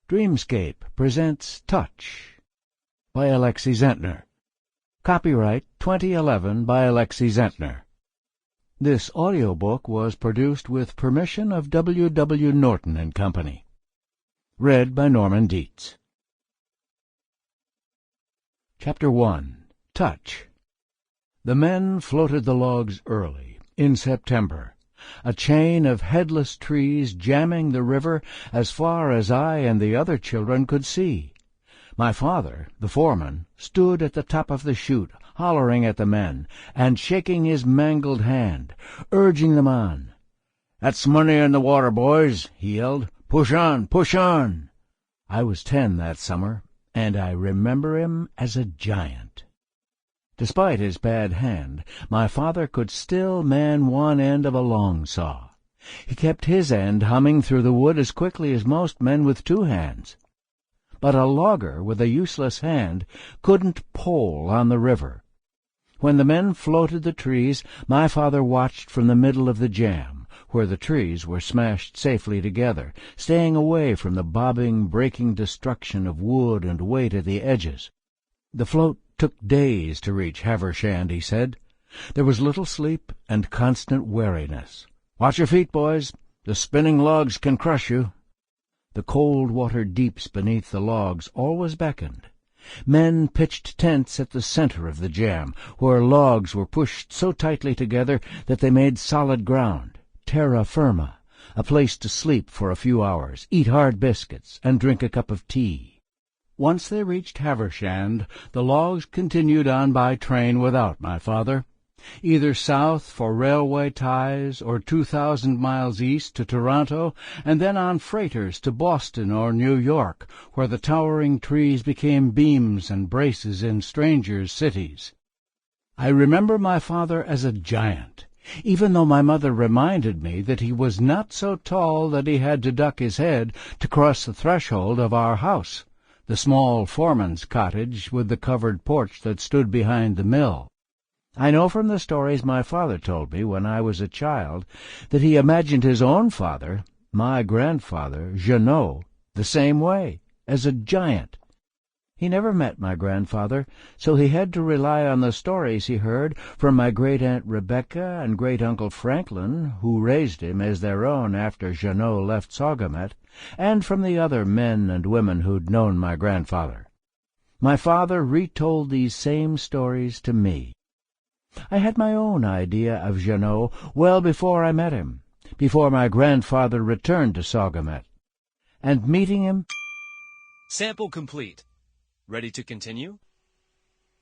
Dreamscape presents Touch by Alexi Zentner. Copyright 2011 by Alexi Zentner. This audiobook was produced with permission of W. Norton and Company. Read by Norman Dietz. Chapter 1. Touch. The men floated the logs early, in September, a chain of headless trees jamming the river as far as I and the other children could see. My father, the foreman, stood at the top of the chute, hollering at the men, and shaking his mangled hand, urging them on. "That's money in the water, boys," he yelled. "Push on, push on." I was 10 that summer, and I remember him as a giant. Despite his bad hand, my father could still man one end of a long saw. He kept his end humming through the wood as quickly as most men with 2 hands. But a logger with a useless hand couldn't pole on the river. When the men floated the trees, my father watched from the middle of the jam, where the trees were smashed safely together, staying away from the bobbing, breaking destruction of wood and weight at the edges. The float took days to reach Havershand, he said. There was little sleep and constant wariness. "Watch your feet, boys. The spinning logs can crush you." The cold water deeps beneath the logs always beckoned. Men pitched tents at the center of the jam, where logs were pushed so tightly together that they made solid ground, terra firma, a place to sleep for a few hours, eat hard biscuits, and drink a cup of tea. Once they reached Havershand, the logs continued on by train without my father, either south for railway ties or 2,000 miles east to Toronto, and then on freighters to Boston or New York, where the towering trees became beams and braces in strangers' cities. I remember my father as a giant, even though my mother reminded me that he was not so tall that he had to duck his head to cross the threshold of our house, the small foreman's cottage with the covered porch that stood behind the mill. I know from the stories my father told me when I was a child that he imagined his own father, my grandfather, Jeannot, the same way, as a giant. He never met my grandfather, so he had to rely on the stories he heard from my great-aunt Rebecca and great-uncle Franklin, who raised him as their own after Jeannot left Sawgamet, and from the other men and women who'd known my grandfather. My father retold these same stories to me. I had my own idea of Jeannot well before I met him, before my grandfather returned to Sawgamet. And meeting him... Sample complete. Ready to continue?